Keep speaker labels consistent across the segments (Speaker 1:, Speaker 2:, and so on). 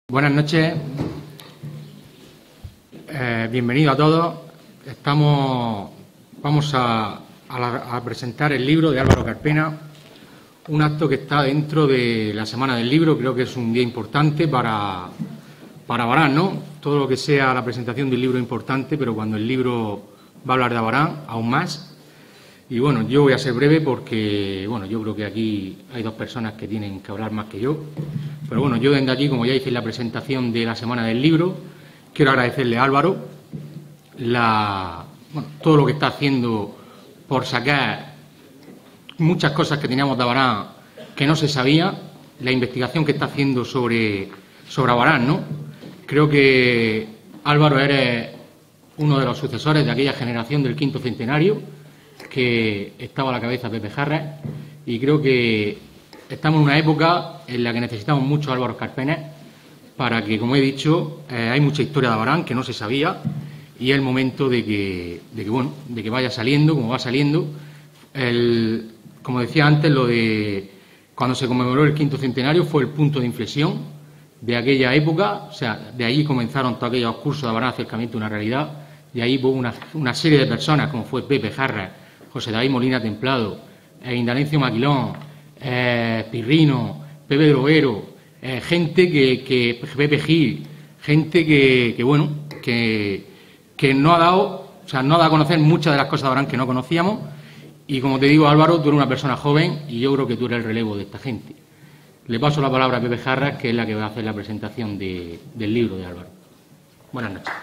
Speaker 1: Buenas noches, bienvenidos a todos. Vamos a presentar el libro de Álvaro Carpena, un acto que está dentro de la Semana del Libro. Creo que es un día importante para Abarán, ¿no? Todo lo que sea la presentación del libro es importante, pero cuando el libro va a hablar de Abarán, aún más. Y bueno, yo voy a ser breve porque, bueno, yo creo que aquí hay dos personas que tienen que hablar más que yo. Pero bueno, yo desde aquí, como ya hice en la presentación de la Semana del Libro, quiero agradecerle a Álvaro todo lo que está haciendo por sacar muchas cosas que teníamos de Abarán que no se sabía, la investigación que está haciendo sobre Abarán, ¿no? Creo que Álvaro eres uno de los sucesores de aquella generación del quinto centenario que estaba a la cabeza Pepe Jarras, y creo que estamos en una época en la que necesitamos mucho a Álvaro Carpena para que, como he dicho, hay mucha historia de Abarán que no se sabía y es el momento de que vaya saliendo, como va saliendo. Como decía antes, lo de cuando se conmemoró el quinto centenario fue el punto de inflexión de aquella época. O sea, de ahí comenzaron todos aquellos cursos de Abarán, acercamiento a una realidad. De ahí hubo una serie de personas, como fue Pepe Jarras, José David Molina Templado, Indalencio Maquilón, Pirrino, Pepe Drovero, gente Pepe Gil, gente que no ha dado a conocer muchas de las cosas de Abarán que no conocíamos. Y como te digo, Álvaro, tú eres una persona joven y yo creo que tú eres el relevo de esta gente. Le paso la palabra a Pepe Jarras, que es la que va a hacer la presentación del libro de Álvaro. Buenas noches.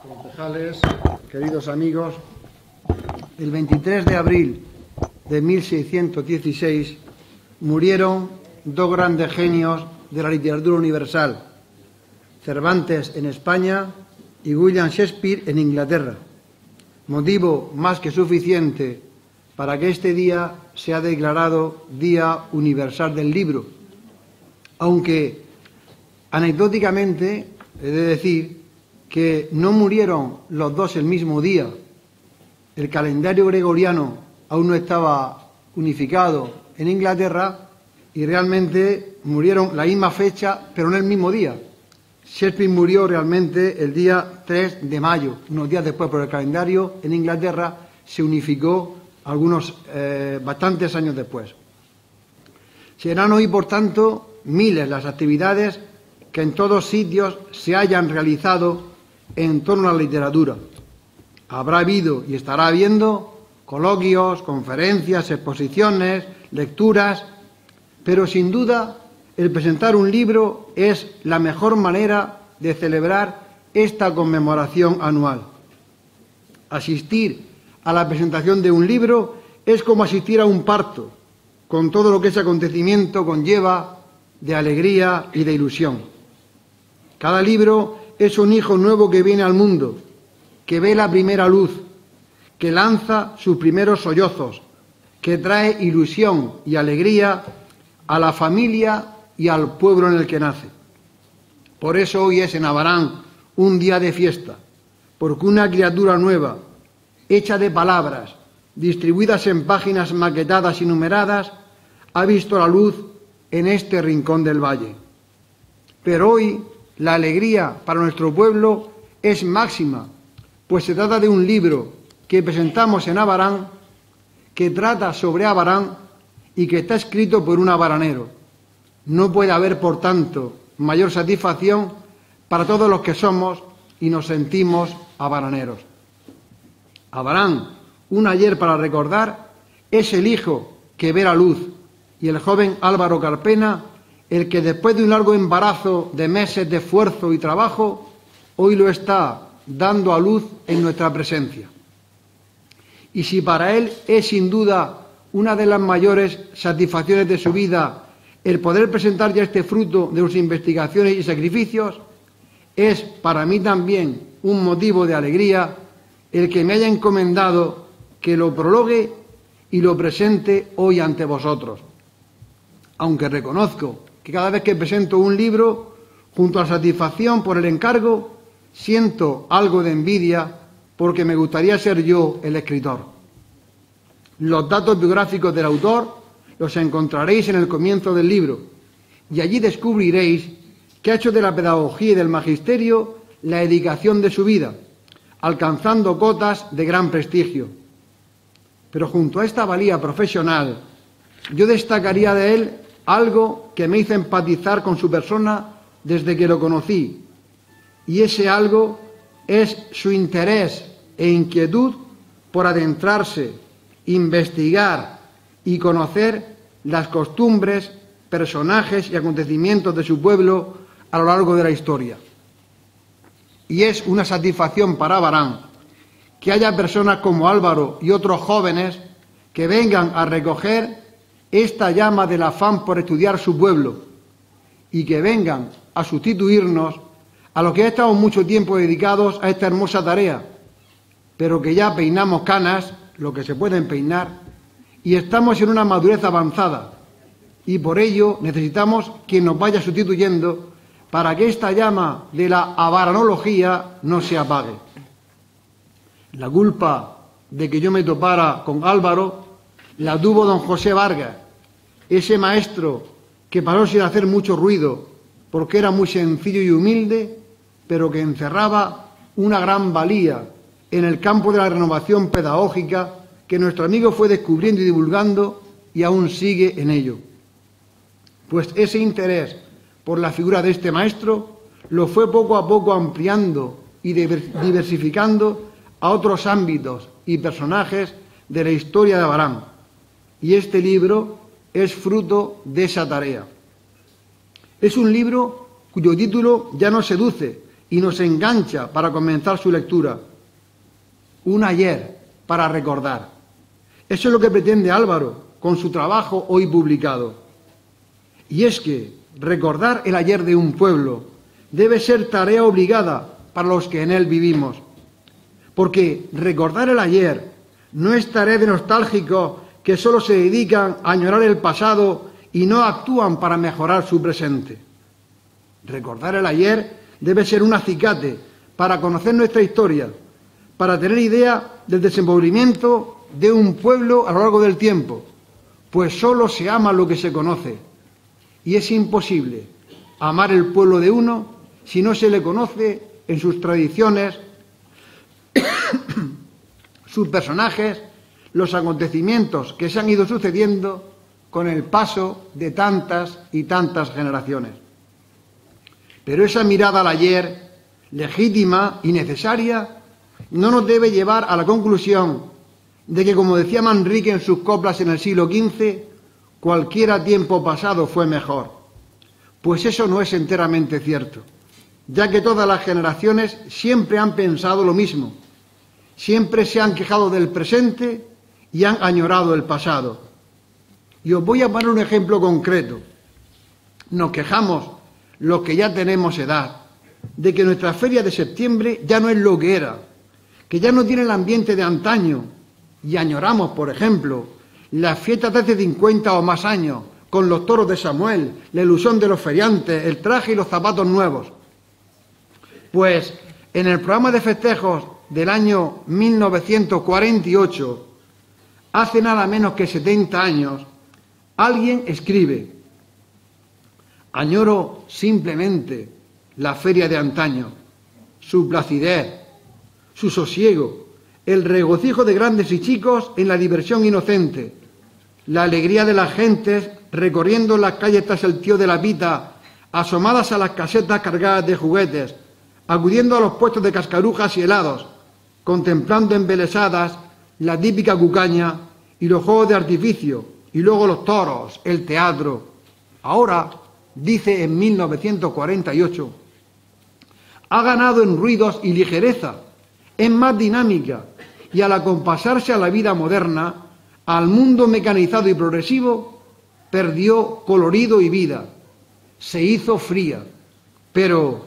Speaker 2: Concejales, queridos amigos, el 23 de abril de 1616 murieron dos grandes genios de la literatura universal, Cervantes en España y William Shakespeare en Inglaterra, motivo más que suficiente para que este día sea declarado Día Universal del Libro, aunque anecdóticamente he de decir que no murieron los dos el mismo día. El calendario gregoriano aún no estaba unificado en Inglaterra y realmente murieron la misma fecha, pero no el mismo día. Shakespeare murió realmente el día 3 de mayo, unos días después, pero el calendario en Inglaterra se unificó bastantes años después. Serán hoy, por tanto, miles las actividades que en todos sitios se hayan realizado en torno a la literatura. Habrá habido y estará habiendo coloquios, conferencias, exposiciones, lecturas, pero sin duda el presentar un libro es la mejor manera de celebrar esta conmemoración anual. Asistir a la presentación de un libro es como asistir a un parto, con todo lo que ese acontecimiento conlleva de alegría y de ilusión. Cada libro es un hijo nuevo que viene al mundo, que ve la primera luz, que lanza sus primeros sollozos, que trae ilusión y alegría a la familia y al pueblo en el que nace. Por eso hoy es en Abarán un día de fiesta, porque una criatura nueva, hecha de palabras, distribuidas en páginas maquetadas y numeradas, ha visto la luz en este rincón del valle. Pero hoy la alegría para nuestro pueblo es máxima, pues se trata de un libro que presentamos en Abarán, que trata sobre Abarán y que está escrito por un abaranero. No puede haber, por tanto, mayor satisfacción para todos los que somos y nos sentimos abaraneros. Abarán, un ayer para recordar, es el hijo que ve la luz, y el joven Álvaro Carpena, el que después de un largo embarazo de meses de esfuerzo y trabajo, hoy lo está dando a luz en nuestra presencia. Y si para él es sin duda una de las mayores satisfacciones de su vida el poder presentar ya este fruto de sus investigaciones y sacrificios, es para mí también un motivo de alegría el que me haya encomendado que lo prologue y lo presente hoy ante vosotros. Aunque reconozco que cada vez que presento un libro, junto a la satisfacción por el encargo, siento algo de envidia porque me gustaría ser yo el escritor. Los datos biográficos del autor los encontraréis en el comienzo del libro, y allí descubriréis que ha hecho de la pedagogía y del magisterio la dedicación de su vida, alcanzando cotas de gran prestigio. Pero junto a esta valía profesional, yo destacaría de él algo que me hizo empatizar con su persona desde que lo conocí, y ese algo es su interés e inquietud por adentrarse, investigar y conocer las costumbres, personajes y acontecimientos de su pueblo a lo largo de la historia. Y es una satisfacción para Abarán que haya personas como Álvaro y otros jóvenes que vengan a recoger esta llama del afán por estudiar su pueblo y que vengan a sustituirnos a los que estamos mucho tiempo dedicados a esta hermosa tarea, pero que ya peinamos canas, lo que se pueden peinar, y estamos en una madurez avanzada, y por ello necesitamos quien nos vaya sustituyendo para que esta llama de la abaranología no se apague. La culpa de que yo me topara con Álvaro la tuvo don José Vargas, ese maestro que pasó sin hacer mucho ruido, porque era muy sencillo y humilde, pero que encerraba una gran valía en el campo de la renovación pedagógica que nuestro amigo fue descubriendo y divulgando y aún sigue en ello. Pues ese interés por la figura de este maestro lo fue poco a poco ampliando y diversificando a otros ámbitos y personajes de la historia de Abarán. Y este libro es fruto de esa tarea. Es un libro cuyo título ya nos seduce y nos engancha para comenzar su lectura. Un ayer para recordar. Eso es lo que pretende Álvaro con su trabajo hoy publicado. Y es que recordar el ayer de un pueblo debe ser tarea obligada para los que en él vivimos. Porque recordar el ayer no es tarea de nostálgicos que solo se dedican a añorar el pasado y no actúan para mejorar su presente. Recordar el ayer debe ser un acicate para conocer nuestra historia, para tener idea del desenvolvimiento de un pueblo a lo largo del tiempo, pues solo se ama lo que se conoce, y es imposible amar el pueblo de uno si no se le conoce en sus tradiciones, sus personajes, los acontecimientos que se han ido sucediendo con el paso de tantas y tantas generaciones. Pero esa mirada al ayer, legítima y necesaria, no nos debe llevar a la conclusión de que, como decía Manrique en sus coplas en el siglo XV, cualquiera tiempo pasado fue mejor. Pues eso no es enteramente cierto, ya que todas las generaciones siempre han pensado lo mismo, siempre se han quejado del presente y han añorado el pasado. Y os voy a poner un ejemplo concreto. Nos quejamos, los que ya tenemos edad, de que nuestra feria de septiembre ya no es lo que era, que ya no tiene el ambiente de antaño, y añoramos, por ejemplo, las fiestas de hace 50 o más años, con los toros de Samuel, la ilusión de los feriantes, el traje y los zapatos nuevos. Pues en el programa de festejos del año 1948, hace nada menos que 70 años, alguien escribe: añoro simplemente la feria de antaño, su placidez, su sosiego, el regocijo de grandes y chicos en la diversión inocente, la alegría de las gentes recorriendo las calles tras el tío de la pita, asomadas a las casetas cargadas de juguetes, acudiendo a los puestos de cascarujas y helados, contemplando embelesadas la típica cucaña y los juegos de artificio, y luego los toros, el teatro. Ahora, dice en 1948, ha ganado en ruidos y ligereza, es más dinámica, y al acompasarse a la vida moderna, al mundo mecanizado y progresivo, perdió colorido y vida, se hizo fría, pero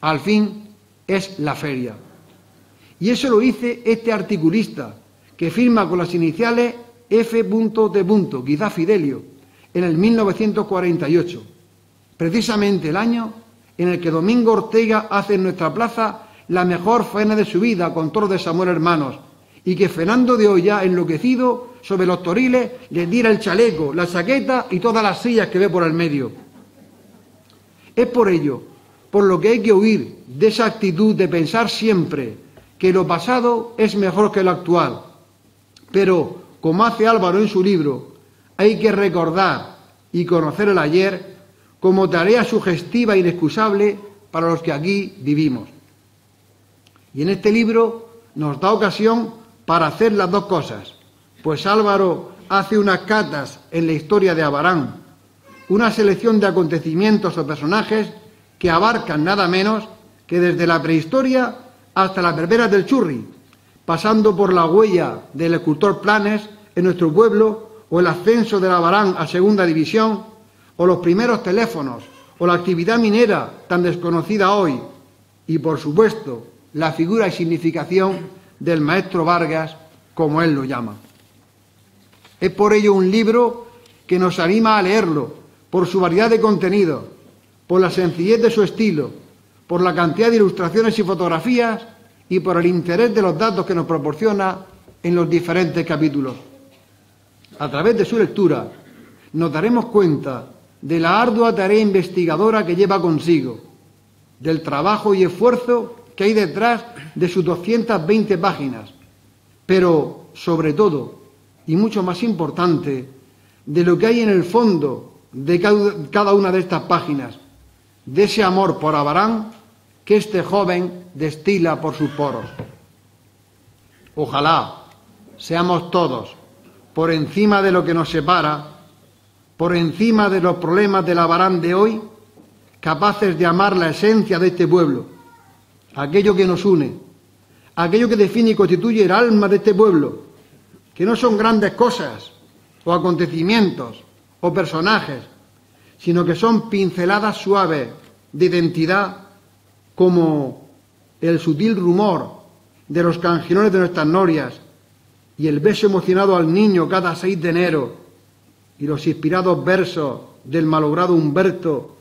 Speaker 2: al fin es la feria. Y eso lo dice este articulista, que firma con las iniciales F.T. quizá Fidelio, en el 1948, precisamente el año en el que Domingo Ortega hace en nuestra plaza la mejor faena de su vida con toros de Samuel hermanos, y que Fernando de Oya, enloquecido sobre los toriles, le diera el chaleco, la chaqueta y todas las sillas que ve por el medio. Es por ello, por lo que hay que huir de esa actitud de pensar siempre que lo pasado es mejor que lo actual. Pero, como hace Álvaro en su libro, hay que recordar y conocer el ayer como tarea sugestiva e inexcusable para los que aquí vivimos. Y en este libro nos da ocasión para hacer las dos cosas, pues Álvaro hace unas catas en la historia de Abarán, una selección de acontecimientos o personajes que abarcan nada menos que desde la prehistoria hasta las berberas del Churri, pasando por la huella del escultor Planes en nuestro pueblo, o el ascenso de Abarán a segunda división, o los primeros teléfonos, o la actividad minera tan desconocida hoy, y por supuesto la figura y significación del maestro Vargas, como él lo llama. Es por ello un libro que nos anima a leerlo, por su variedad de contenido, por la sencillez de su estilo, por la cantidad de ilustraciones y fotografías y por el interés de los datos que nos proporciona en los diferentes capítulos. A través de su lectura nos daremos cuenta de la ardua tarea investigadora que lleva consigo, del trabajo y esfuerzo que hay detrás de sus 220 páginas, pero, sobre todo, y mucho más importante, de lo que hay en el fondo de cada una de estas páginas, de ese amor por Abarán que este joven destila por sus poros. Ojalá seamos todos, por encima de lo que nos separa, por encima de los problemas del Abarán de hoy, capaces de amar la esencia de este pueblo, aquello que nos une, aquello que define y constituye el alma de este pueblo, que no son grandes cosas o acontecimientos o personajes, sino que son pinceladas suaves de identidad, como el sutil rumor de los cangilones de nuestras norias y el beso emocionado al niño cada 6 de enero y los inspirados versos del malogrado Humberto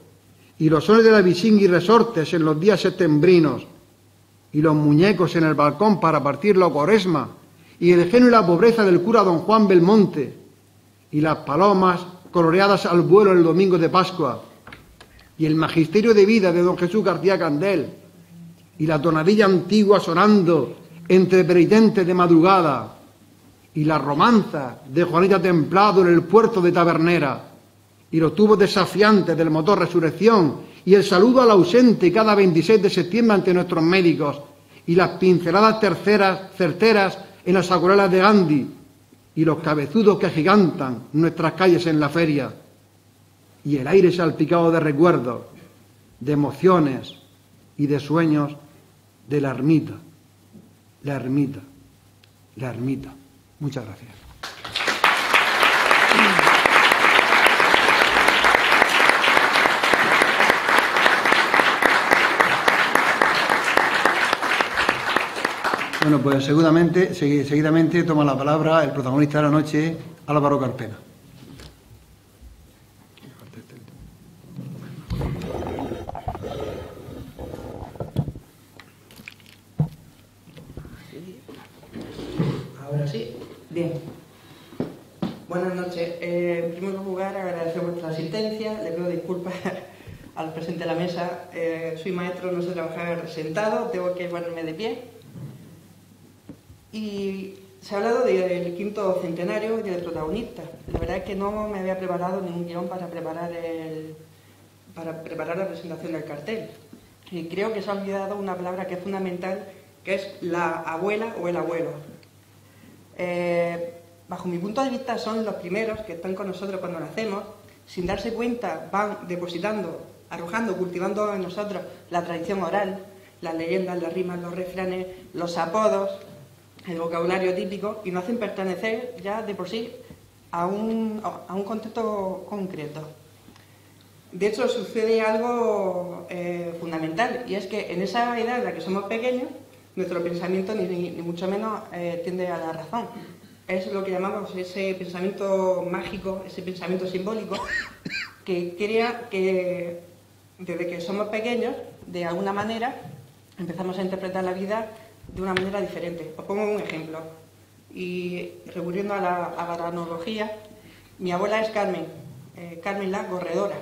Speaker 2: y los sones de la Bisingui resortes en los días septembrinos y los muñecos en el balcón para partir la Cuaresma y el genio y la pobreza del cura don Juan Belmonte y las palomas coloreadas al vuelo el domingo de Pascua y el magisterio de vida de don Jesús García Candel y la tonadilla antigua sonando entre penitentes de madrugada y la romanza de Juanita Templado en el puerto de Tabernera y los tubos desafiantes del motor Resurrección y el saludo al ausente cada 26 de septiembre ante nuestros médicos y las pinceladas certeras en las acuarelas de Gandhi y los cabezudos que agigantan nuestras calles en la feria y el aire salpicado de recuerdos, de emociones y de sueños de la ermita, la ermita, la ermita. Muchas gracias. Bueno, pues seguidamente toma la palabra el protagonista de la noche, Álvaro Carpena.
Speaker 3: Ahora sí. Bien. Buenas noches. En primer lugar, agradecer vuestra asistencia. Le pido disculpas al presente de la mesa. Soy maestro, no sé trabajar sentado, tengo que ponerme de pie. Y se ha hablado del quinto centenario y del protagonista. La verdad es que no me había preparado ningún guión para preparar la presentación del cartel. Y creo que se ha olvidado una palabra que es fundamental, que es la abuela o el abuelo. Bajo mi punto de vista son los primeros que están con nosotros cuando nacemos, sin darse cuenta van depositando, arrojando, cultivando en nosotros la tradición oral, las leyendas, las rimas, los refranes, los apodos, el vocabulario típico, y nos hacen pertenecer ya de por sí a un contexto concreto. De hecho, sucede algo fundamental, y es que en esa edad en la que somos pequeños, nuestro pensamiento ni mucho menos tiende a la razón. Es lo que llamamos ese pensamiento mágico, ese pensamiento simbólico, que crea que desde que somos pequeños, de alguna manera, empezamos a interpretar la vida de una manera diferente. Os pongo un ejemplo. Y recurriendo a la avaranología, mi abuela es Carmen, Carmen la corredora.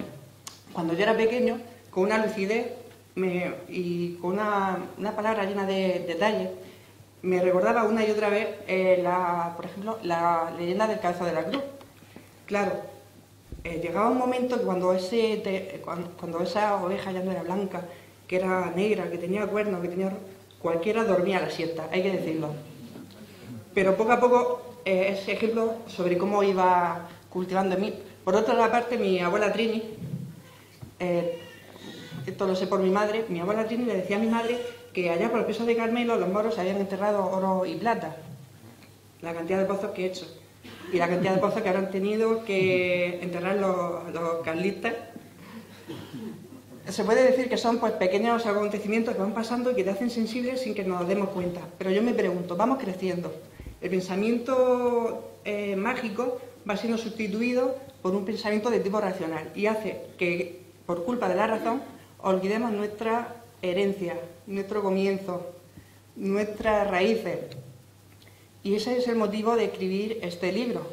Speaker 3: Cuando yo era pequeño, con una lucidez y con una palabra llena de detalles, me recordaba una y otra vez, por ejemplo, la leyenda del Cabeza de la Cruz. Claro, llegaba un momento que cuando esa oveja ya no era blanca, que era negra, que tenía cuernos, cualquiera dormía a la siesta, hay que decirlo. Pero poco a poco ese ejemplo sobre cómo iba cultivando en mí. Por otra parte, mi abuela Trini, esto lo sé por mi madre, mi abuela Trini le decía a mi madre que allá por el Piso de Carmelo los moros habían enterrado oro y plata, la cantidad de pozos que he hecho, y la cantidad de pozos que habrán tenido que enterrar los carlistas. Se puede decir que son pues pequeños acontecimientos que van pasando y que te hacen sensible sin que nos demos cuenta. Pero yo me pregunto, vamos creciendo. El pensamiento mágico va siendo sustituido por un pensamiento de tipo racional y hace que, por culpa de la razón, olvidemos nuestra herencia, nuestro comienzo, nuestras raíces. Y ese es el motivo de escribir este libro,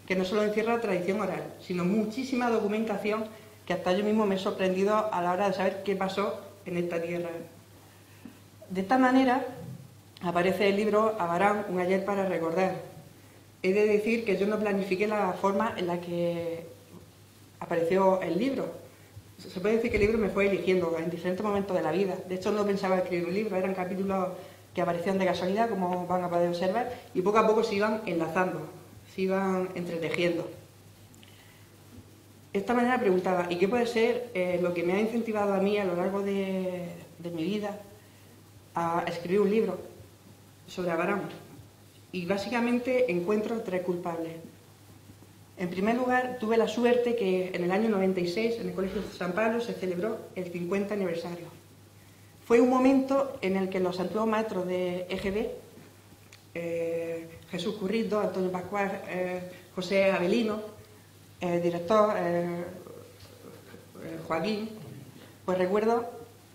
Speaker 3: que no solo encierra tradición oral, sino muchísima documentación que hasta yo mismo me he sorprendido a la hora de saber qué pasó en esta tierra. De esta manera aparece el libro Abarán, un ayer para recordar. He de decir que yo no planifiqué la forma en la que apareció el libro. Se puede decir que el libro me fue eligiendo en diferentes momentos de la vida. De hecho, no pensaba escribir un libro, eran capítulos que aparecían de casualidad, como van a poder observar, y poco a poco se iban enlazando, se iban entretejiendo. De esta manera preguntaba, ¿y qué puede ser lo que me ha incentivado a mí a lo largo de mi vida a escribir un libro sobre Abarán? Y básicamente encuentro tres culpables. En primer lugar, tuve la suerte que en el año 96 en el Colegio de San Pablo se celebró el 50 aniversario. Fue un momento en el que los antiguos maestros de EGB, Jesús Currito, Antonio Pascual, José Avelino, el director Joaquín, pues recuerdo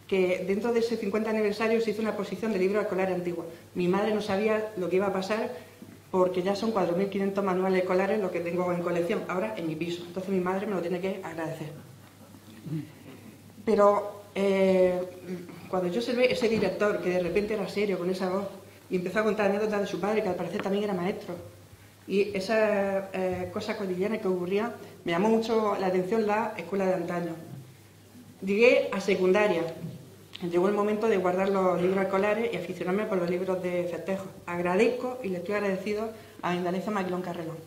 Speaker 3: que dentro de ese 50 aniversario se hizo una exposición de libros escolares antiguos. Mi madre no sabía lo que iba a pasar porque ya son 4.500 manuales escolares lo que tengo en colección, ahora en mi piso. Entonces mi madre me lo tiene que agradecer. Pero cuando yo observé ese director que de repente era serio con esa voz y empezó a contar anécdotas de su padre, que al parecer también era maestro, y esas cosas cotidianas que ocurrían, me llamó mucho la atención la escuela de antaño. Llegué a secundaria. Llegó el momento de guardar los libros escolares y aficionarme por los libros de festejo. Agradezco y le estoy agradecido a Indalecio Maquilón Carrelón.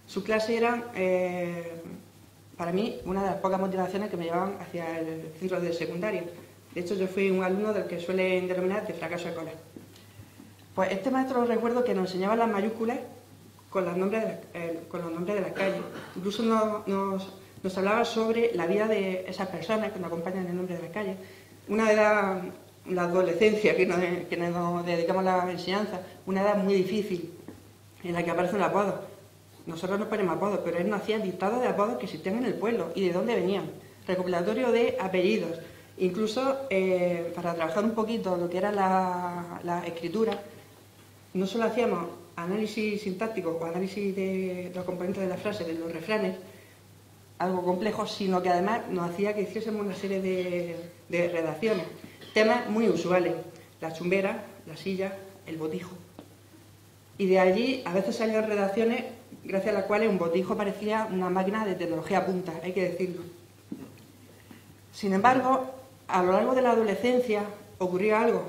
Speaker 3: Sus clases eran, para mí, una de las pocas motivaciones que me llevaban hacia el centro de secundaria. De hecho, yo fui un alumno del que suelen denominar de fracaso escolar. Pues este maestro recuerdo que nos enseñaba las mayúsculas con los nombres de las calles. Incluso nos hablaba sobre la vida de esas personas que nos acompañan en el nombre de las calles. Una edad, la adolescencia, que nos dedicamos a la enseñanza, una edad muy difícil, en la que aparecen los apodos. Nosotros nos ponemos apodos, pero él nos hacía listados de apodos que existían en el pueblo y de dónde venían. Recopilatorio de apellidos. Incluso para trabajar un poquito lo que era la escritura, no solo hacíamos análisis sintáctico o análisis de los componentes de la frase, de los refranes, algo complejo, sino que además nos hacía que hiciésemos una serie de redacciones, temas muy usuales, la chumbera, la silla, el botijo. Y de allí a veces salían redacciones gracias a las cuales un botijo parecía una máquina de tecnología punta, hay que decirlo. Sin embargo, a lo largo de la adolescencia ocurrió algo,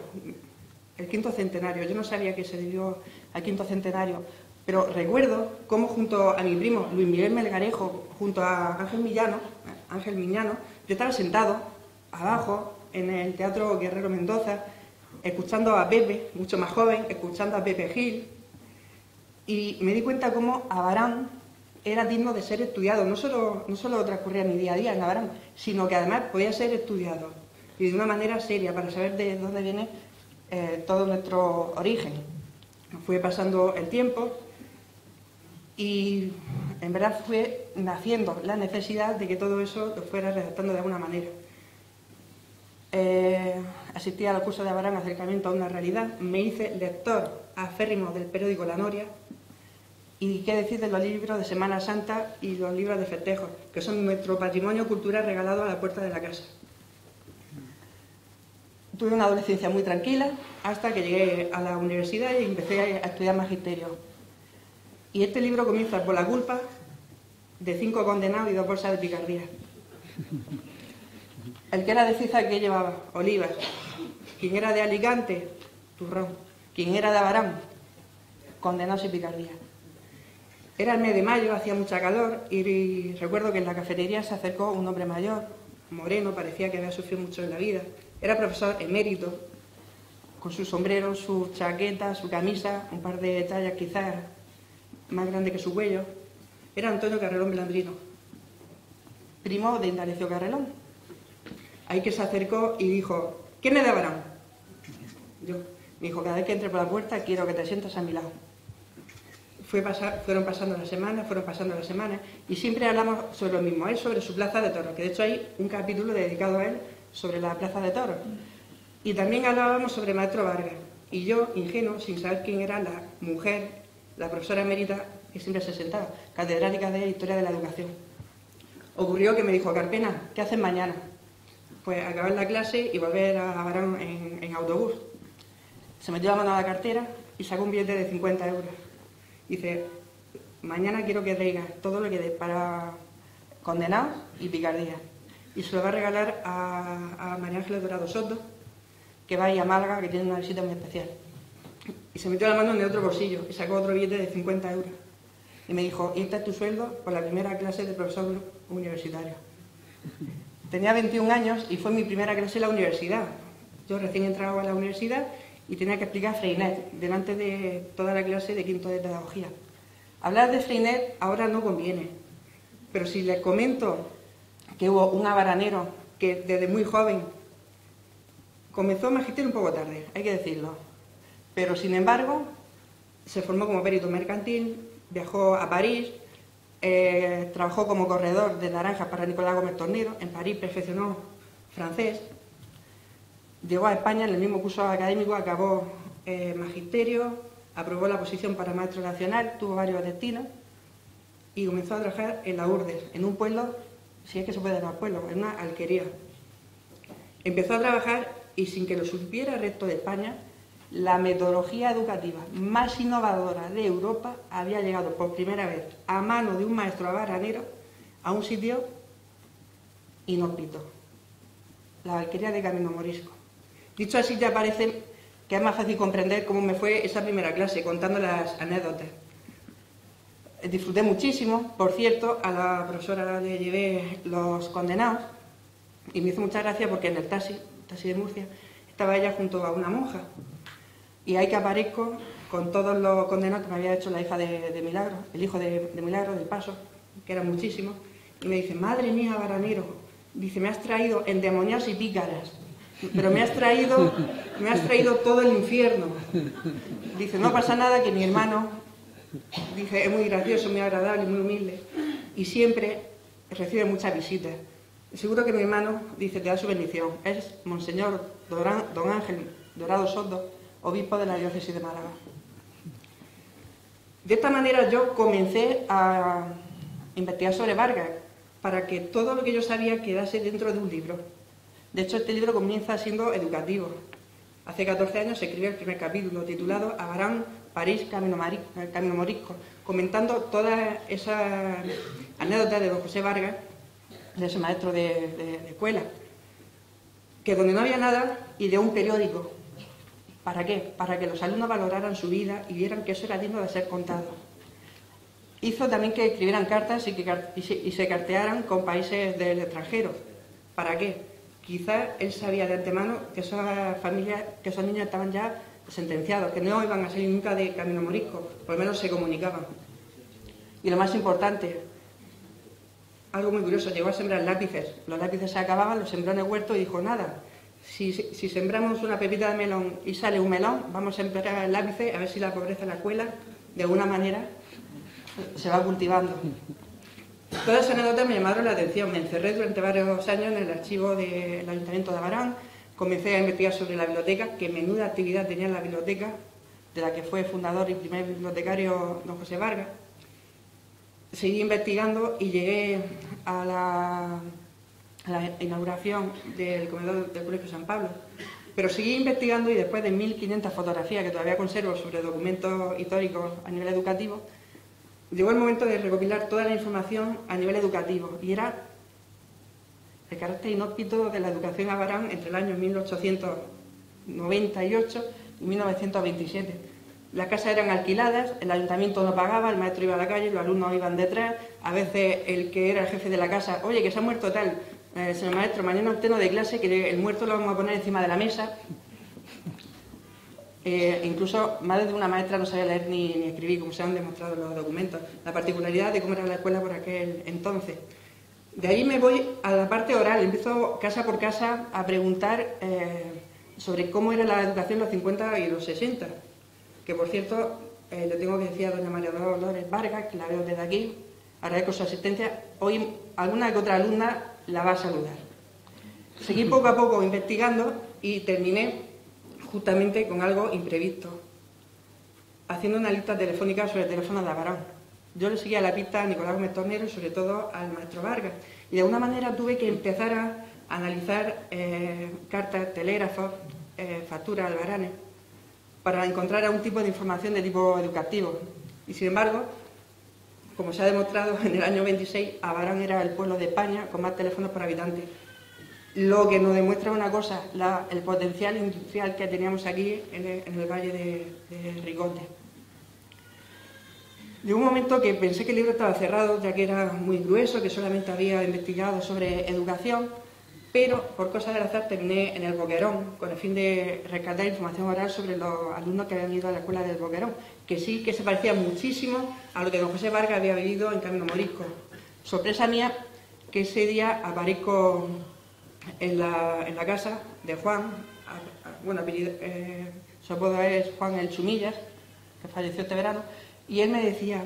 Speaker 3: el quinto centenario. Yo no sabía que se debió al quinto centenario, pero recuerdo cómo junto a mi primo Luis Miguel Melgarejo, junto a Ángel Miñano, yo estaba sentado abajo en el Teatro Guerrero Mendoza, escuchando a Pepe, mucho más joven, escuchando a Pepe Gil, y me di cuenta cómo Abarán era digno de ser estudiado. No solo transcurría mi día a día en Abarán, sino que además podía ser estudiado, y de una manera seria, para saber de dónde viene todo nuestro origen. Fue pasando el tiempo y en verdad fue naciendo la necesidad de que todo eso lo fuera redactando de alguna manera. asistí al curso de Abarán, Acercamiento a una realidad, me hice lector aférrimo del periódico La Noria, y qué decir de los libros de Semana Santa y los libros de festejos, que son nuestro patrimonio cultural regalado a la puerta de la casa. Tuve una adolescencia muy tranquila hasta que llegué a la universidad y empecé a estudiar magisterio. Y este libro comienza por la culpa de 5 condenados y 2 bolsas de picardía. El que era de Ciza, ¿qué llevaba? Olivas. Quien era de Alicante, turrón. Quien era de Abarán, condenados y picardía. Era el mes de mayo, hacía mucha calor y recuerdo que en la cafetería se acercó un hombre mayor, moreno, parecía que había sufrido mucho en la vida. Era profesor emérito, con su sombrero, su chaqueta, su camisa, un par de tallas quizás más grande que su cuello. Era Antonio Carrelón Blandrino, primo de Indalecio Carrelón. Ahí que se acercó y dijo: ¿quién es de Abarán? Yo. Me dijo: cada vez que entre por la puerta quiero que te sientas a mi lado. Fueron pasando las semanas y siempre hablamos sobre lo mismo, él sobre su plaza de toros, que de hecho hay un capítulo dedicado a él sobre la plaza de toros. Y también hablábamos sobre Maestro Vargas, y yo, ingenuo, sin saber quién era la mujer, la profesora emérita que siempre se sentaba, catedrática de Historia de la Educación. Ocurrió que me dijo: Carpena, ¿qué haces mañana? Pues acabar la clase y volver a Abarán en autobús. Se metió la mano a la cartera y sacó un billete de 50 euros. Dice: mañana quiero que traigas todo lo que dé para condenados y picardía. Y se lo va a regalar a María Ángeles Dorado Soto, que va a ir a Málaga, que tiene una visita muy especial. Y se metió la mano en el otro bolsillo y sacó otro billete de 50 euros. Y me dijo: y este es tu sueldo por la primera clase de profesor universitario. Tenía 21 años y fue mi primera clase en la universidad. Yo recién entraba a la universidad y tenía que explicar Freinet delante de toda la clase de quinto de pedagogía. Hablar de Freinet ahora no conviene, pero si les comento que hubo un abaranero que desde muy joven comenzó magisterio un poco tarde, hay que decirlo, pero sin embargo se formó como perito mercantil, viajó a París, trabajó como corredor de naranjas para Nicolás Gómez Tornero, en París perfeccionó francés. Llegó a España en el mismo curso académico, acabó magisterio, aprobó la posición para maestro nacional, tuvo varios destinos y comenzó a trabajar en la Urdes, en un pueblo, si es que se puede llamar pueblo, en una alquería. Empezó a trabajar y sin que lo supiera el resto de España, la metodología educativa más innovadora de Europa había llegado por primera vez a mano de un maestro abaranero a un sitio inhóspito, la alquería de Camino Morisco. Dicho así, ya parece que es más fácil comprender cómo me fue esa primera clase, contando las anécdotas. Disfruté muchísimo, por cierto, a la profesora le llevé Los Condenados y me hizo mucha gracia porque en el taxi de Murcia, estaba ella junto a una monja y ahí que aparezco con todos los condenados que me había hecho la hija de Milagro, el hijo de Milagro del Paso, que eran muchísimos, y me dice: madre mía, baranero, dice, me has traído endemoniados y pícaras, pero me has traído todo el infierno. Dice: no pasa nada, que mi hermano, dice, es muy gracioso, muy agradable, muy humilde y siempre recibe muchas visitas. Seguro que mi hermano, dice, te da su bendición. Es Monseñor Don Ángel Dorado Soto, obispo de la diócesis de Málaga. De esta manera yo comencé a investigar sobre Vargas para que todo lo que yo sabía quedase dentro de un libro. De hecho, este libro comienza siendo educativo. Hace 14 años se escribió el primer capítulo titulado Abarán, París, Camino Morisco, comentando todas esas anécdotas de don José Vargas, de ese maestro de escuela, que donde no había nada, y de un periódico. ¿Para qué? Para que los alumnos valoraran su vida y vieran que eso era digno de ser contado. Hizo también que escribieran cartas y se cartearan con países del extranjero. ¿Para qué? Quizás él sabía de antemano que esas familias, que esos niños estaban ya sentenciados, que no iban a salir nunca de Camino Morisco, por lo menos se comunicaban. Y lo más importante, algo muy curioso, llegó a sembrar lápices. Los lápices se acababan, los sembró en el huerto y dijo: nada, si sembramos una pepita de melón y sale un melón, vamos a sembrar el lápiz a ver si la pobreza en la escuela, de alguna manera, se va cultivando. Todas esas anécdotas me llamaron la atención. Me encerré durante varios años en el archivo del Ayuntamiento de Abarán, comencé a investigar sobre la biblioteca, que menuda actividad tenía la biblioteca, de la que fue fundador y primer bibliotecario don José Vargas. Seguí investigando y llegué a la inauguración del comedor del Colegio San Pablo. Pero seguí investigando y después de 1500 fotografías que todavía conservo sobre documentos históricos a nivel educativo, llegó el momento de recopilar toda la información a nivel educativo, y era el carácter inhóspito de la educación a Abarán entre el año 1898 y 1927. Las casas eran alquiladas, el ayuntamiento no pagaba, el maestro iba a la calle, los alumnos iban detrás, a veces el que era el jefe de la casa, oye, que se ha muerto tal, señor maestro, mañana usted no de clase, que el muerto lo vamos a poner encima de la mesa. Incluso más de una maestra no sabía leer ni escribir, como se han demostrado en los documentos, la particularidad de cómo era la escuela por aquel entonces. De ahí me voy a la parte oral, empiezo casa por casa a preguntar sobre cómo era la educación en los 50 y los 60, que por cierto, le tengo que decir a doña María Dolores Vargas, que la veo desde aquí, agradezco su asistencia, hoy alguna que otra alumna la va a saludar. Seguí poco a poco investigando y terminé justamente con algo imprevisto, haciendo una lista telefónica sobre el teléfono de Abarán. Yo le seguía la pista a Nicolás Gómez Tornero y sobre todo al maestro Vargas. Y de alguna manera tuve que empezar a analizar cartas, telégrafos, facturas, albaranes, para encontrar algún tipo de información de tipo educativo. Y sin embargo, como se ha demostrado, en el año 26, Abarán era el pueblo de España con más teléfonos por habitante. Lo que nos demuestra una cosa, el potencial industrial que teníamos aquí en el valle de Ricote. Llegó un momento que pensé que el libro estaba cerrado, ya que era muy grueso, que solamente había investigado sobre educación, pero por cosas del azar terminé en el Boquerón, con el fin de rescatar información oral sobre los alumnos que habían ido a la escuela del Boquerón, que sí que se parecía muchísimo a lo que don José Vargas había vivido en Camino Morisco. Sorpresa mía que ese día aparezco en la casa de Juan, bueno, su apodo es Juan el Chumillas, que falleció este verano, y él me decía,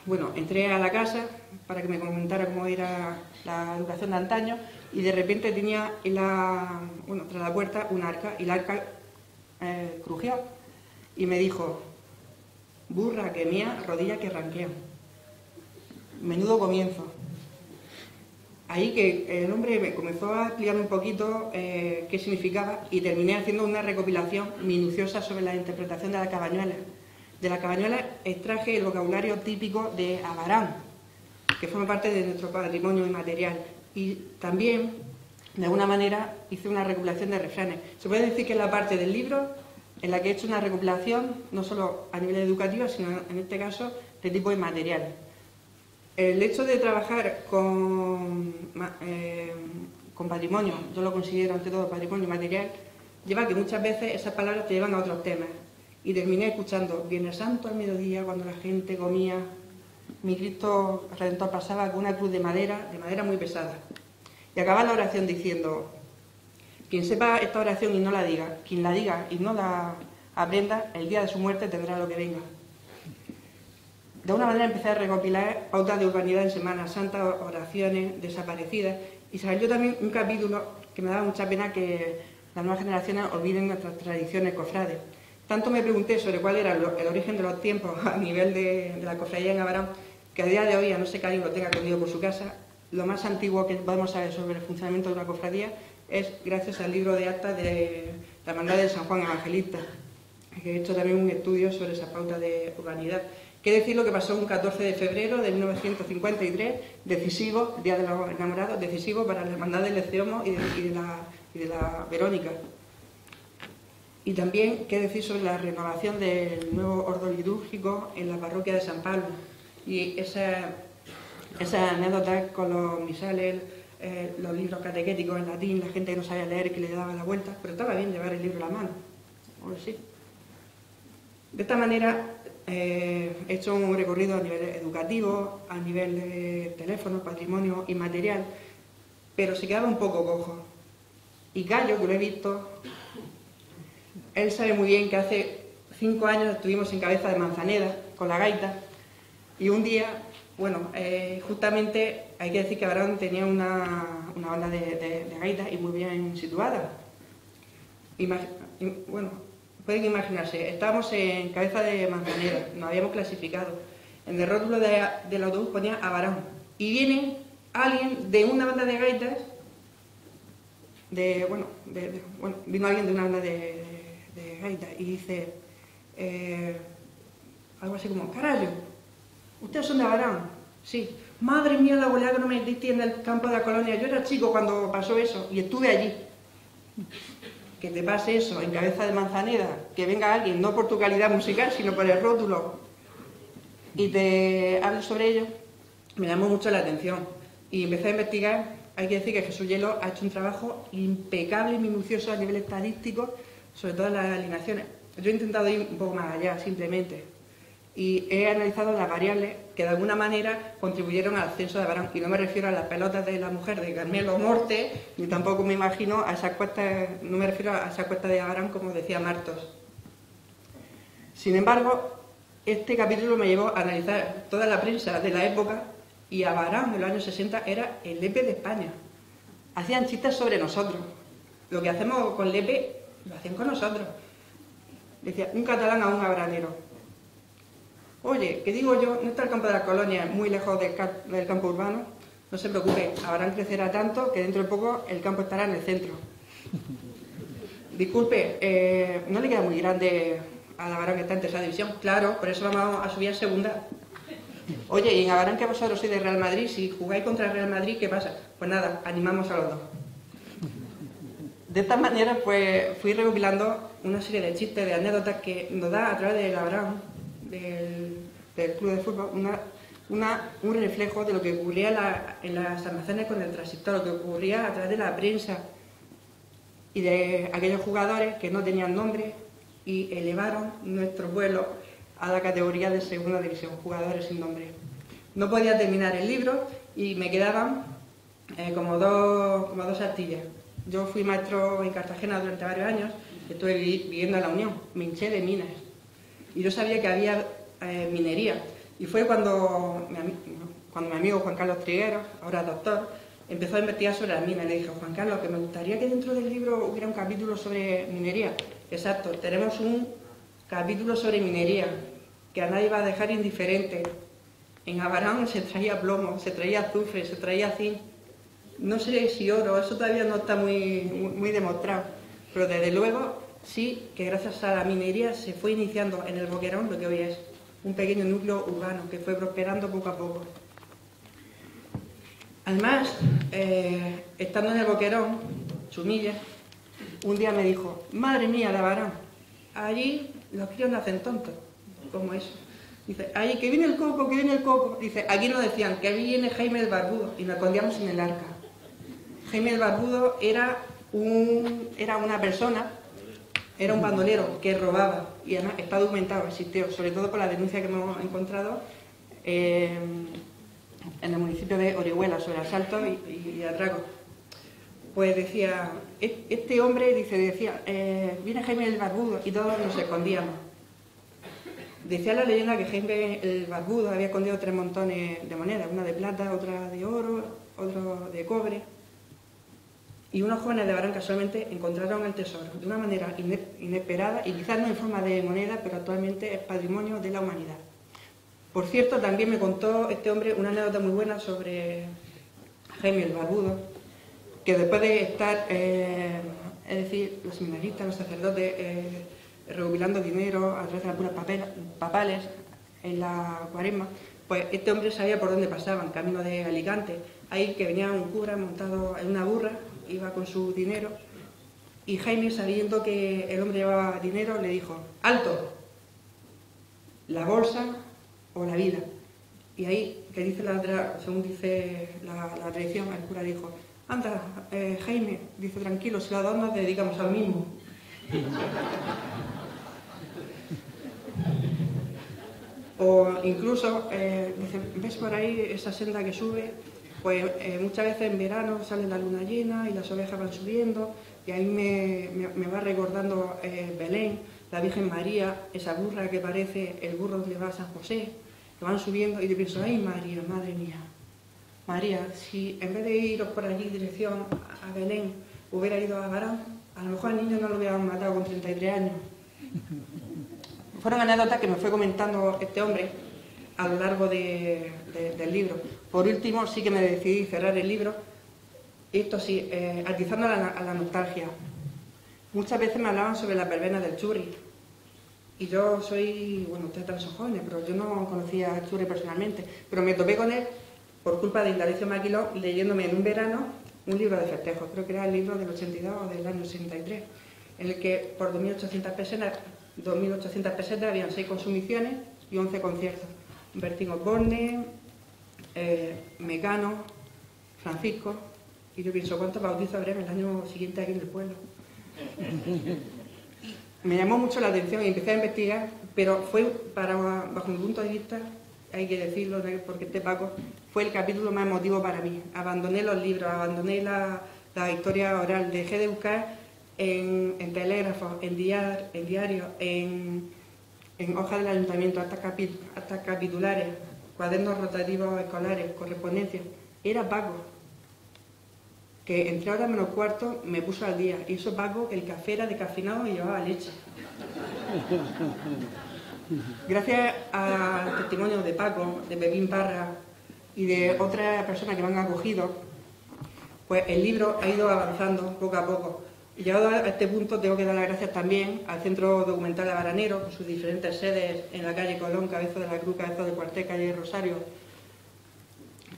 Speaker 3: bueno, entré a la casa para que me comentara cómo era la educación de antaño, y de repente tenía tras la puerta un arca, y el arca crujió, y me dijo, burra que mía, rodilla que ranquea. Menudo comienzo. Ahí que el hombre me comenzó a explicarme un poquito qué significaba, y terminé haciendo una recopilación minuciosa sobre la interpretación de la cabañuela. De la cabañuela extraje el vocabulario típico de Abarán, que forma parte de nuestro patrimonio inmaterial. Y también, de alguna manera, hice una recopilación de refranes. Se puede decir que es la parte del libro en la que he hecho una recopilación, no solo a nivel educativo, sino en este caso de tipo inmaterial. El hecho de trabajar con patrimonio, yo lo considero ante todo patrimonio inmaterial, lleva a que muchas veces esas palabras te llevan a otros temas. Y terminé escuchando Viernes Santo al mediodía, cuando la gente comía, mi Cristo Redentor pasaba con una cruz de madera muy pesada. Y acaba la oración diciendo, quien sepa esta oración y no la diga, quien la diga y no la aprenda, el día de su muerte tendrá lo que venga. De alguna manera empecé a recopilar pautas de urbanidad en Semana Santa, oraciones desaparecidas, y salió también un capítulo que me daba mucha pena que las nuevas generaciones olviden nuestras tradiciones cofrades. Tanto me pregunté sobre cuál era el origen de los tiempos a nivel de la cofradía en Abarán, que a día de hoy, a no ser que alguien lo tenga cogido por su casa, lo más antiguo que podemos saber sobre el funcionamiento de una cofradía es gracias al libro de actas de la Hermandad de San Juan Evangelista, que he hecho también un estudio sobre esa pauta de urbanidad. Qué decir lo que pasó un 14 de febrero de 1953, decisivo, Día de los Enamorados, decisivo para la Hermandad del Ecceomo y de la Verónica. Y también, qué decir sobre la renovación del nuevo orden litúrgico en la parroquia de San Pablo. Y esas anécdotas con los misales, los libros catequéticos en latín, la gente que no sabía leer y que le daba la vuelta, pero estaba bien llevar el libro a la mano. Pues sí. De esta manera he hecho un recorrido a nivel educativo, a nivel de teléfono, patrimonio inmaterial, pero se quedaba un poco cojo. Y Gallo, que lo he visto, él sabe muy bien que hace 5 años estuvimos en Cabeza de Manzaneda con la gaita, y un día, bueno, justamente hay que decir que Abarán tenía una banda de gaita y muy bien situada. Bueno, pueden imaginarse, estábamos en Cabeza de Manzanera, nos habíamos clasificado. En el rótulo del autobús ponía Abarán. Y viene alguien de una banda de gaitas, vino alguien de una banda de gaitas y dice algo así como, carallo, ¿ustedes son de Abarán? Sí. Madre mía, la goleada que no me diste en el campo de la colonia. Yo era chico cuando pasó eso y estuve allí. Que te pase eso en Cabeza de Manzanera, que venga alguien, no por tu calidad musical, sino por el rótulo, y te hable sobre ello, me llamó mucho la atención. Y empecé a investigar. Hay que decir que Jesús Hielo ha hecho un trabajo impecable y minucioso a nivel estadístico, sobre todo en las alineaciones. Yo he intentado ir un poco más allá, simplemente, y he analizado las variables que de alguna manera contribuyeron al ascenso de Abarán. Y no me refiero a las pelotas de la mujer de Carmelo Morte, ni tampoco me imagino a esas cuestas, no me refiero a esa cuesta de Abarán, como decía Martos. Sin embargo, este capítulo me llevó a analizar toda la prensa de la época, y Abarán en los años 60 era el Lepe de España. Hacían chistes sobre nosotros. Lo que hacemos con Lepe lo hacían con nosotros. Decía, un catalán a un abaranero. Oye, que digo yo, no está el campo de la colonia muy lejos del campo urbano. No se preocupe, Abarán crecerá tanto que dentro de poco el campo estará en el centro. Disculpe, ¿no le queda muy grande a Abarán que está en tercera división? Claro, por eso vamos a subir a segunda. Oye, y en Abarán, que vosotros sois de Real Madrid, si jugáis contra el Real Madrid, ¿qué pasa? Pues nada, animamos a los dos. De esta manera, pues fui recopilando una serie de chistes, de anécdotas que nos da a través del Abarán, del club de fútbol, un reflejo de lo que ocurría en las almacenes con el transistor, lo que ocurría a través de la prensa y de aquellos jugadores que no tenían nombre y elevaron nuestro pueblo a la categoría de segunda división, jugadores sin nombre. No podía terminar el libro y me quedaban como dos astillas. Yo fui maestro en Cartagena durante varios años, estuve viviendo en la Unión, me hinché de minas. Y yo sabía que había minería. Y fue cuando mi amigo Juan Carlos Trigueros, ahora doctor, empezó a investigar sobre las minas. Le dije, Juan Carlos, que me gustaría que dentro del libro hubiera un capítulo sobre minería. Exacto, tenemos un capítulo sobre minería, que a nadie va a dejar indiferente. En Abarán se traía plomo, se traía azufre, se traía zinc. No sé si oro, eso todavía no está muy demostrado. Pero desde luego sí que gracias a la minería se fue iniciando en el Boquerón lo que hoy es un pequeño núcleo urbano que fue prosperando poco a poco. Además, estando en el Boquerón, Chumilla, un día me dijo, madre mía, de Abarán, allí los críos nacen tontos, como eso. Dice, allí que viene el coco, que viene el coco. Dice, aquí nos decían que viene Jaime el Barbudo y nos escondíamos en el arca. Jaime el Barbudo era una persona, era un bandolero que robaba, y además está documentado, existió, sobre todo por la denuncia que hemos encontrado en el municipio de Orihuela sobre asaltos y atracos. Pues decía, este hombre decía, viene Jaime el Barbudo, y todos nos escondíamos. Decía la leyenda que Jaime el Barbudo había escondido 3 montones de monedas, una de plata, otra de oro, otra de cobre. Y unos jóvenes de Abarán casualmente encontraron el tesoro de una manera inesperada y quizás no en forma de moneda, pero actualmente es patrimonio de la humanidad. Por cierto, también me contó este hombre una anécdota muy buena sobre Jaime el Barbudo, que después de estar, es decir, los seminaristas, los sacerdotes, recopilando dinero a través de las curas papales en la Cuaresma, pues este hombre sabía por dónde pasaban, camino de Alicante. Ahí que venía un cura montado en una burra, iba con su dinero, y Jaime, sabiendo que el hombre llevaba dinero, le dijo, ¡alto! ¿La bolsa o la vida? Y ahí, que dice según dice la tradición, el cura dijo, anda, Jaime, dice, tranquilo, si los dos nos dedicamos al mismo. O incluso, dice, ¿ves por ahí esa senda que sube? Pues muchas veces en verano sale la luna llena y las ovejas van subiendo, y ahí me va recordando Belén, la Virgen María, esa burra que parece el burro donde va San José, que van subiendo, y yo pienso, ¡ay María, madre mía! María, si en vez de iros por allí dirección a Belén, hubiera ido a Abarán, A lo mejor al niño no lo hubieran matado con 33 años. Fueron anécdotas que me fue comentando este hombre a lo largo del libro. Por último, sí que me decidí cerrar el libro, esto sí, atizando a la nostalgia. Muchas veces me hablaban sobre las verbenas del Churri. Y yo soy, bueno, ustedes también son jóvenes, pero yo no conocía al Churri personalmente. Pero me topé con él por culpa de Indalecio Maquiló, leyéndome en un verano un libro de festejos. Creo que era el libro del 82 o del año 63, en el que por 2.800 pesetas habían 6 consumiciones y 11 conciertos. Bertín Osborne, Mecano, Francisco, y yo pienso, ¿cuántos bautizos habrá en el año siguiente aquí en el pueblo? Me llamó mucho la atención y empecé a investigar, pero fue, bajo mi punto de vista, hay que decirlo, porque este Paco fue el capítulo más emotivo para mí. Abandoné los libros, abandoné la historia oral, dejé de buscar en telégrafos, en diarios, en hojas del ayuntamiento, hasta capitulares, cuadernos rotativos escolares, correspondencias. Era Paco, que entre horas menos cuarto me puso al día. Y eso Paco, el café era descafeinado y llevaba leche. Gracias al testimonio de Paco, de Pepín Parra y de otras personas que me han acogido, pues el libro ha ido avanzando poco a poco. Y llegado a este punto tengo que dar las gracias también al Centro Documental Abaranero, con sus diferentes sedes en la calle Colón, Cabezo de la Cruz, Cabezo del Cuartel, calle Rosario.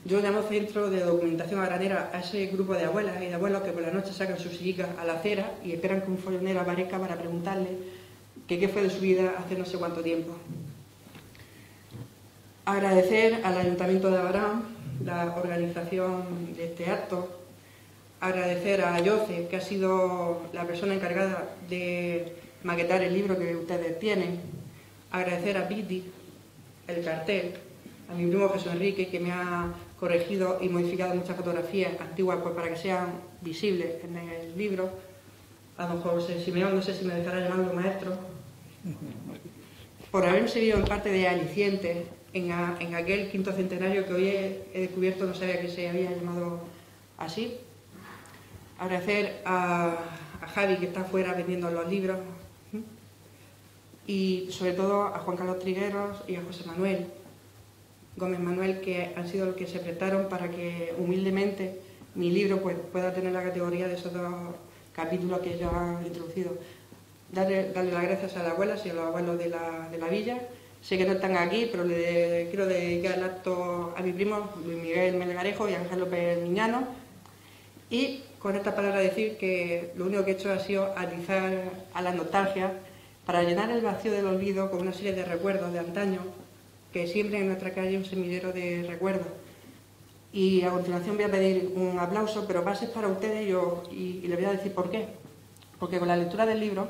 Speaker 3: Yo llamo Centro de Documentación Abaranera a ese grupo de abuelas y de abuelos que por la noche sacan sus sillicas a la acera y esperan que un follonero aparezca para preguntarle qué fue de su vida hace no sé cuánto tiempo. Agradecer al Ayuntamiento de Abarán la organización de este acto. Agradecer a Yoce, que ha sido la persona encargada de maquetar el libro que ustedes tienen. Agradecer a Piti, el cartel, a mi primo Jesús Enrique, que me ha corregido y modificado muchas fotografías antiguas pues, para que sean visibles en el libro. A don José Simeón, no sé si me dejará llamarlo maestro, por haberme servido en parte de aliciente en aquel 5º centenario que hoy he descubierto, no sabía que se había llamado así. Agradecer a Javi, que está afuera vendiendo los libros, y sobre todo a Juan Carlos Trigueros y a José Manuel Gómez Manuel, que han sido los que se prestaron para que humildemente mi libro pues, pueda tener la categoría de esos 2 capítulos que ellos han introducido. Darle las gracias a las abuelas y a los abuelos de la villa. Sé que no están aquí, pero le quiero dedicar el acto a mi primo Luis Miguel Melgarejo y a Ángel López Miñano. Y con estas palabras decir que lo único que he hecho ha sido atizar a la nostalgia para llenar el vacío del olvido con una serie de recuerdos de antaño que siempre en nuestra calle un semillero de recuerdos. Y a continuación voy a pedir un aplauso, pero va a ser para ustedes y les voy a decir por qué. Porque con la lectura del libro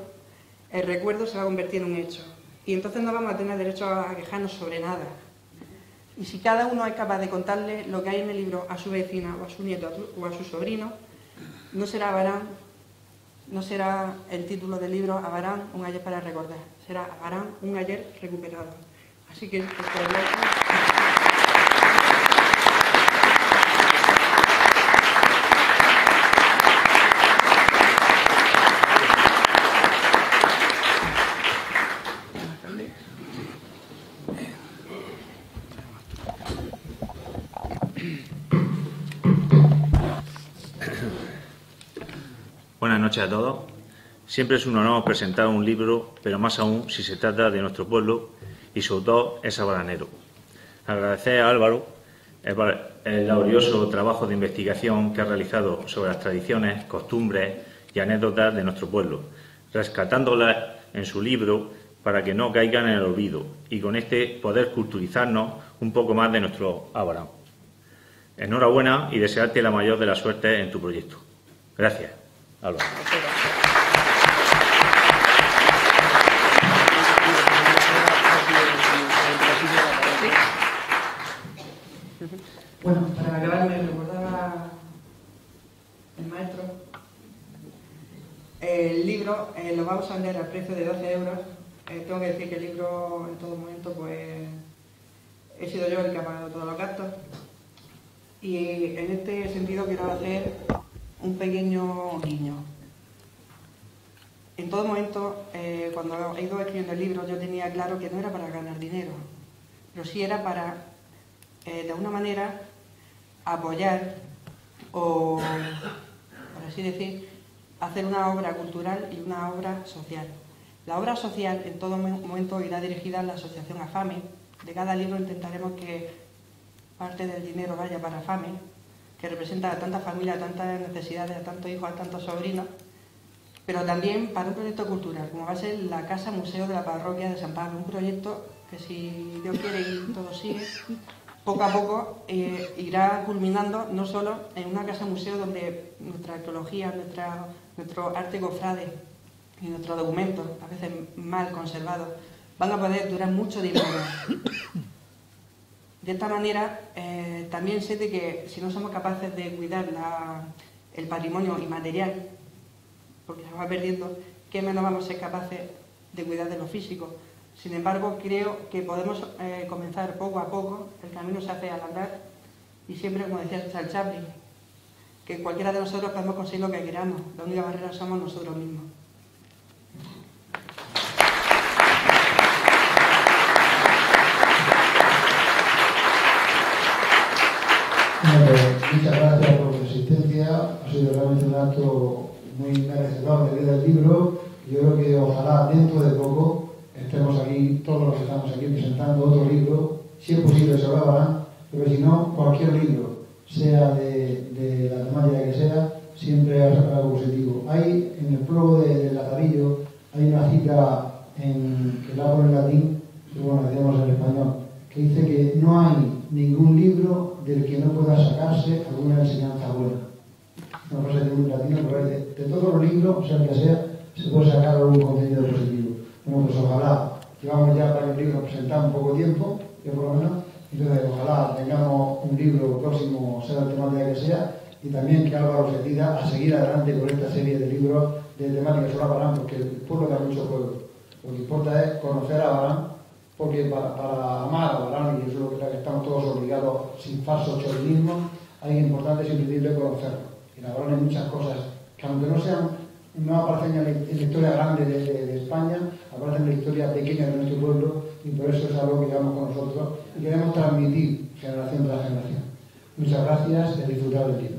Speaker 3: el recuerdo se va a convertir en un hecho. Y entonces no vamos a tener derecho a quejarnos sobre nada. Y si cada uno es capaz de contarle lo que hay en el libro a su vecina o a su nieto o a su sobrino, no será Abarán, no será el título del libro Abarán, un ayer para recordar. Será Abarán, un ayer recuperado. Así que,
Speaker 4: Buenas noches a todos. Siempre es un honor presentar un libro, pero más aún si se trata de nuestro pueblo y sobre todo es abaranero. Agradecer a Álvaro el laborioso trabajo de investigación que ha realizado sobre las tradiciones, costumbres y anécdotas de nuestro pueblo, rescatándolas en su libro para que no caigan en el olvido y con este poder culturizarnos un poco más de nuestro Abarán. Enhorabuena y desearte la mayor de las suertes en tu proyecto. Gracias, Álvaro.
Speaker 3: Bueno, para acabar me recordaba el maestro. El libro lo vamos a vender al precio de 12 euros. Tengo que decir que el libro en todo momento pues he sido yo el que ha pagado todos los gastos. Y en este sentido quiero hacer un pequeño guiño. en todo momento, cuando he ido escribiendo el libro, yo tenía claro que no era para ganar dinero, pero sí era para, de alguna manera, apoyar o, por así decir, hacer una obra cultural y una obra social. La obra social en todo momento irá dirigida a la asociación AFAME. De cada libro intentaremos que parte del dinero vaya para AFAME, que representa a tantas familias, a tantas necesidades, a tantos hijos, a tantos sobrinos, pero también para un proyecto cultural, como va a ser la Casa Museo de la Parroquia de San Pablo, un proyecto que, si Dios quiere y todo sigue, poco a poco irá culminando no solo en una casa museo donde nuestra arqueología, nuestro arte cofrade y nuestros documentos, a veces mal conservados, van a poder durar mucho tiempo más. De esta manera, también sé de que si no somos capaces de cuidar el patrimonio inmaterial, porque se va perdiendo, ¿qué menos vamos a ser capaces de cuidar de lo físico? Sin embargo, creo que podemos comenzar poco a poco, el camino se hace al andar, y siempre, como decía Charles Chaplin, que cualquiera de nosotros podemos conseguir lo que queramos, la única barrera somos nosotros mismos.
Speaker 2: Muchas gracias por su asistencia. Ha sido realmente un acto muy merecedor de leer el libro. Yo creo que ojalá dentro de poco estemos aquí, todos los que estamos aquí presentando otro libro, si es posible sobre Abarán, pero si no, cualquier libro, sea de la temática que sea, siempre es algo positivo. Hay en el prólogo de Lazarillo, hay una cita que la hago en latín, que bueno, decíamos en español, que dice que no hay ningún libro del que no pueda sacarse alguna enseñanza buena. No pasa de un latino, pero de todos los libros, sea el que sea, se puede sacar algún contenido positivo. Bueno, pues ojalá, llevamos ya varios libros presentados en poco tiempo, yo por lo menos, entonces ojalá tengamos un libro próximo, sea la temática que sea, y también que Álvaro se tira a seguir adelante con esta serie de libros de temáticas sobre Abarán, porque el pueblo da mucho pueblo. Lo que importa es conocer a Abarán, porque para amar a Abarán, y eso es lo que estamos todos obligados, sin falso chauvinismo, hay importante y imprescindible conocerlo. En Abarán hay muchas cosas que, aunque no aparecen en la historia grande de España, aparecen en la historia pequeña de nuestro pueblo, y por eso es algo que llevamos con nosotros y queremos transmitir generación tras generación. Muchas gracias y a disfrutar del libro.